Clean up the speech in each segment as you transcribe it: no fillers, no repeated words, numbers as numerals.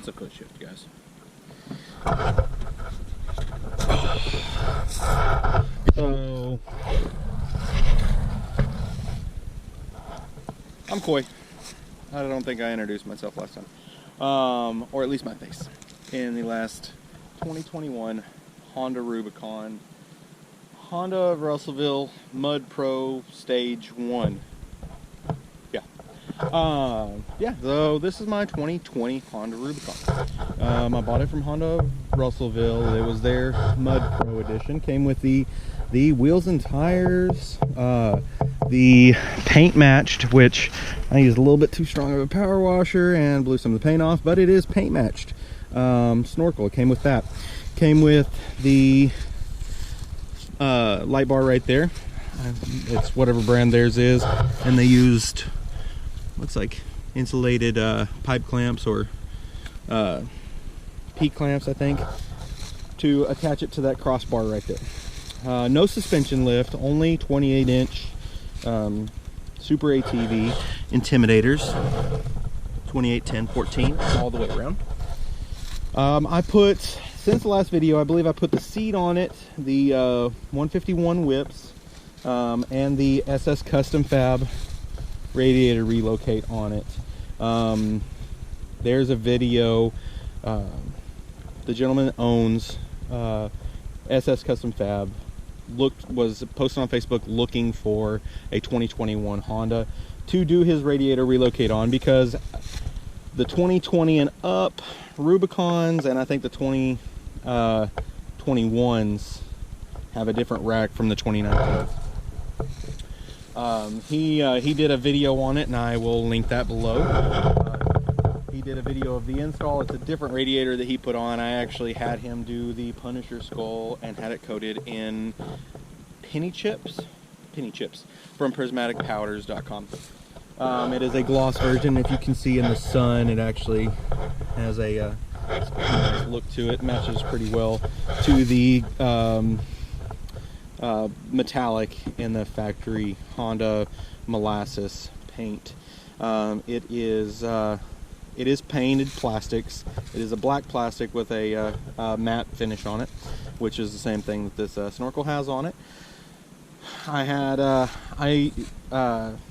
a foot shift, guys. So I'm Coy. I don't think I introduced myself last time, or at least my face, in the last 2021 Honda Rubicon, Honda Russellville Mud Pro Stage 1. Yeah, so this is my 2020 Honda Rubicon. I bought it from Honda Russellville. It was their Mud Pro edition. Came with the wheels and tires, the paint matched, which I used a little bit too strong of a power washer and blew some of the paint off, but it is paint matched. Snorkel, it came with that. Came with the light bar right there. It's whatever brand theirs is, and they used, looks like insulated pipe clamps or P clamps, I think, to attach it to that crossbar right there. No suspension lift, only 28-inch Super ATV Intimidators, 28, 10, 14, all the way around. I put, since the last video, I believe I put the seat on it, the 151 whips, and the SS Custom Fab Radiator Relocate on it. There's a video. The gentleman that owns SS Custom Fab was posted on Facebook looking for a 2021 Honda to do his radiator relocate on, because the 2020 and up Rubicons and I think the 2021s have a different rack from the 2019s. He did a video on it, and I will link that below. He did a video of the install. It's a different radiator that he put on. I actually had him do the Punisher skull and had it coated in penny chips from prismaticpowders.com. It is a gloss version. If you can see in the sun, it actually has a nice look to it. Matches pretty well to the metallic in the factory Honda molasses paint. It is painted plastics. It is a black plastic with a matte finish on it, which is the same thing that this snorkel has on it. I had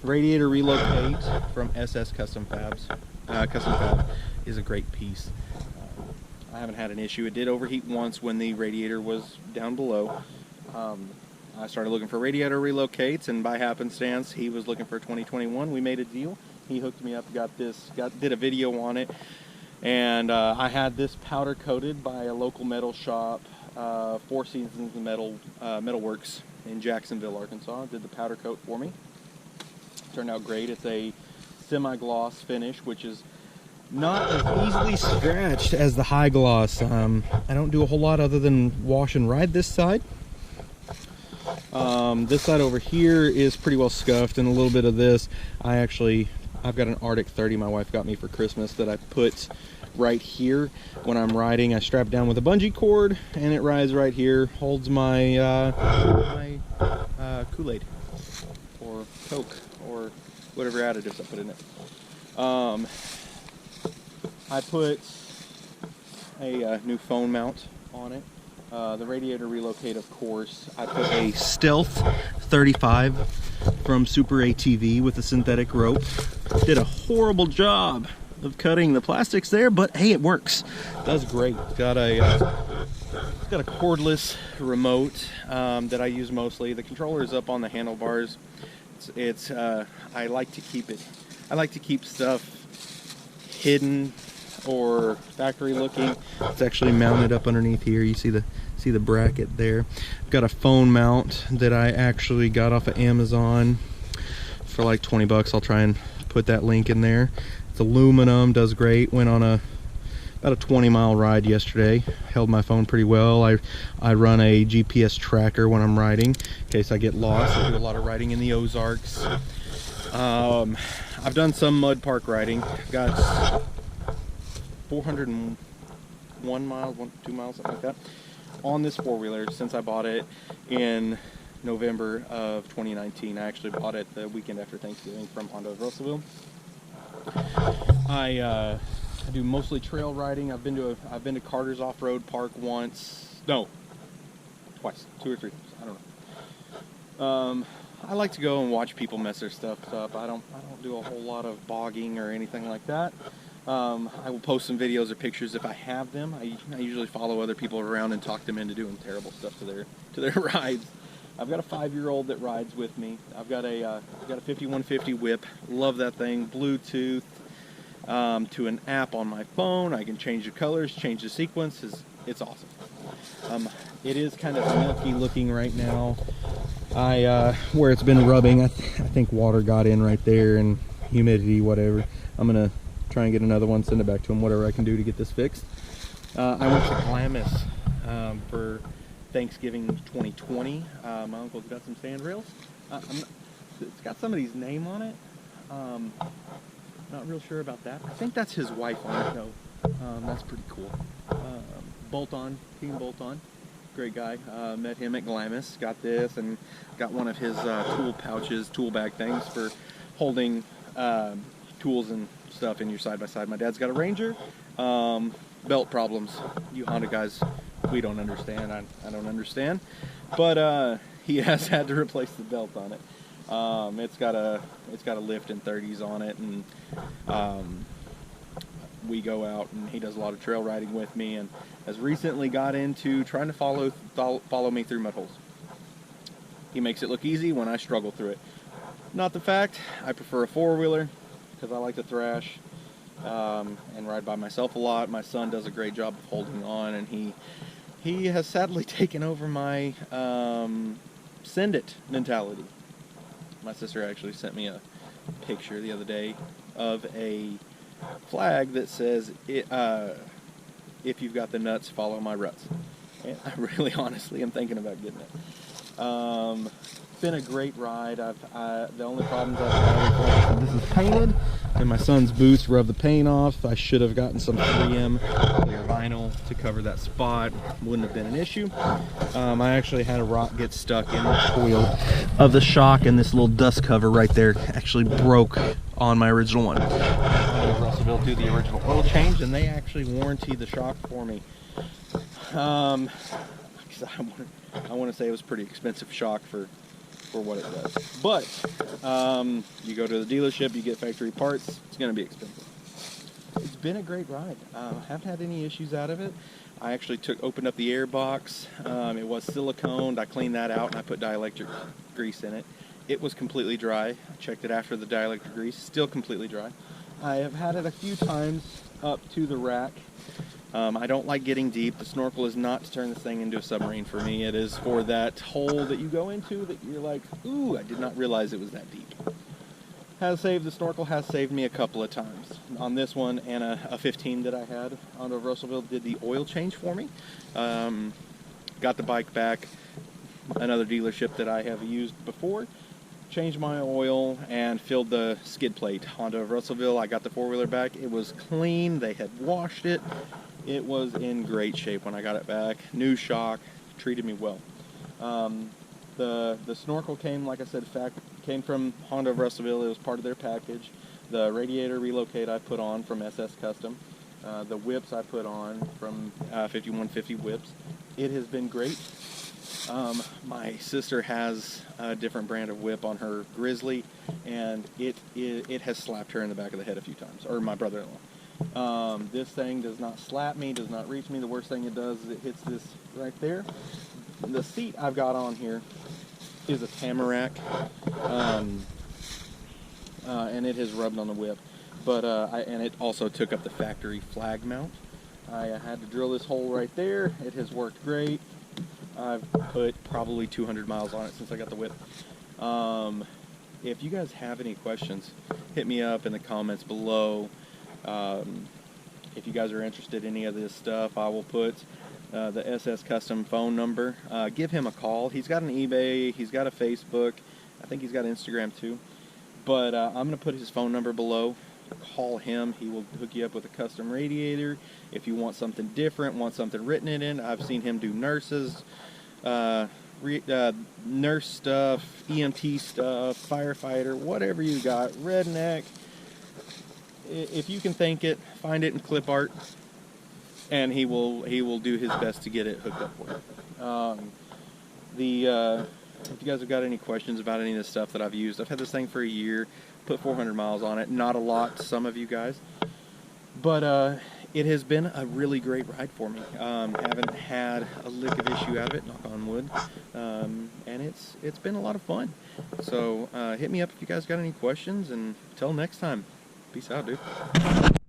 Radiator Relocate from SS Custom Fabs. Custom Fab is a great piece. I haven't had an issue. It did overheat once when the radiator was down below. I started looking for radiator relocates, and by happenstance, he was looking for 2021. We made a deal. He hooked me up, did a video on it, and I had this powder coated by a local metal shop, Four Seasons Metalworks in Jacksonville, Arkansas. Did the powder coat for me. Turned out great. It's a semi-gloss finish, which is not as easily scratched as the high gloss. I don't do a whole lot other than wash and ride this side. This side over here is pretty well scuffed, and a little bit of this. I've got an Arctic 30 my wife got me for Christmas that I put right here when I'm riding. I strap it down with a bungee cord, and it rides right here. Holds my Kool-Aid or Coke or whatever additives I put in it. I put a new phone mount on it. The Radiator Relocate, of course. I put a Stealth 35 from Super ATV with a synthetic rope. Did a horrible job of cutting the plastics there, but hey, it works. Does great. Got a cordless remote that I use mostly. The controller is up on the handlebars. I like to keep stuff hidden or factory looking. It's actually mounted up underneath here. You see the bracket there. I've got a phone mount that I actually got off of Amazon for like 20 bucks. I'll try and put that link in there. It's aluminum, does great. Went on about a 20-mile ride yesterday. Held my phone pretty well. I run a GPS tracker when I'm riding in case I get lost. I do a lot of riding in the Ozarks. I've done some mud park riding. Got 401 miles, 2 miles, something like that, on this four-wheeler since I bought it in November of 2019. I actually bought it the weekend after Thanksgiving from Honda Russellville. I I do mostly trail riding. I've been to Carter's Off-Road Park once. No, twice, 2 or 3 times. I don't know. I like to go and watch people mess their stuff up. I don't do a whole lot of bogging or anything like that. I will post some videos or pictures if I have them. I usually follow other people around and talk them into doing terrible stuff to their rides. I've got a 5-year-old that rides with me. I've got a 5150 whip. Love that thing. Bluetooth to an app on my phone. I can change the colors, change the sequence. It's awesome. It is kind of milky looking right now. Where it's been rubbing, I think water got in right there and humidity, whatever. I'm gonna try and get another one, send it back to him, whatever I can do to get this fixed. I went to Glamis for Thanksgiving 2020. My uncle's got some sand rails. It's got somebody's name on it. Not real sure about that. I think that's his wife on it though. That's pretty cool. BoltOn, Team BoltOn. Great guy. Met him at Glamis. Got this and got one of his tool pouches, tool bag things for holding tools and stuff in your side-by-side. My dad's got a Ranger. Belt problems. You Honda guys, we don't understand. I don't understand. But he has had to replace the belt on it. It's got a lift in 30s on it, and we go out and he does a lot of trail riding with me, and has recently got into trying to follow me through mud holes. He makes it look easy when I struggle through it. Not the fact. I prefer a 4-wheeler because I like to thrash and ride by myself a lot. My son does a great job of holding on, and he has sadly taken over my send it mentality. My sister actually sent me a picture the other day of a flag that says, if you've got the nuts, follow my ruts. And I really honestly am thinking about getting it. It's been a great ride. The only problems I've had is this is painted and my son's boots rub the paint off. I should have gotten some 3M clear vinyl to cover that spot. Wouldn't have been an issue. I actually had a rock get stuck in the coil of the shock, and this little dust cover right there actually broke on my original one. Russellville do the original oil change, and they actually warranty the shock for me. I want to say it was pretty expensive shock for what it does. But you go to the dealership, you get factory parts, it's going to be expensive. It's been a great ride. I haven't had any issues out of it. I actually opened up the air box. It was siliconed. I cleaned that out and I put dielectric grease in it. It was completely dry. I checked it after the dielectric grease, still completely dry. I have had it a few times up to the rack. I don't like getting deep. The snorkel is not to turn this thing into a submarine for me. It is for that hole that you go into that you're like, ooh, I did not realize it was that deep. The snorkel has saved me a couple of times. On this one and a 15 that I had out of Russellville did the oil change for me. Got the bike back, another dealership that I have used before. Changed my oil and filled the skid plate. Honda of Russellville, I got the 4-wheeler back. It was clean. They had washed it. It was in great shape when I got it back. New shock, treated me well. The snorkel came, like I said, came from Honda of Russellville. It was part of their package. The Radiator Relocate I put on from SS Custom. The whips I put on from 5150 whips. It has been great. My sister has a different brand of whip on her Grizzly, and it has slapped her in the back of the head a few times, or my brother-in-law. This thing does not slap me, does not reach me. The worst thing it does is it hits this right there. The seat I've got on here is a Tamarack, and it has rubbed on the whip. But and it also took up the factory flag mount. I had to drill this hole right there. It has worked great. I've put probably 200 miles on it since I got the whip. If you guys have any questions, hit me up in the comments below. If you guys are interested in any of this stuff, I will put the SS Custom phone number. Give him a call. He's got an eBay. He's got a Facebook. I think he's got Instagram too. But I'm going to put his phone number below. Call him. He will hook you up with a custom radiator. If you want something different, want something written in, I've seen him do nurses, nurse stuff, EMT stuff, firefighter, whatever you got, redneck. if you can thank it, find it in clip art, and he will do his best to get it hooked up for you. If you guys have got any questions about any of the stuff that I've used, I've had this thing for a year, put 400 miles on it. Not a lot to some of you guys, but it has been a really great ride for me. Haven't had a lick of issue out of it, knock on wood, and it's been a lot of fun. So hit me up if you guys got any questions, and until next time, peace out, dude.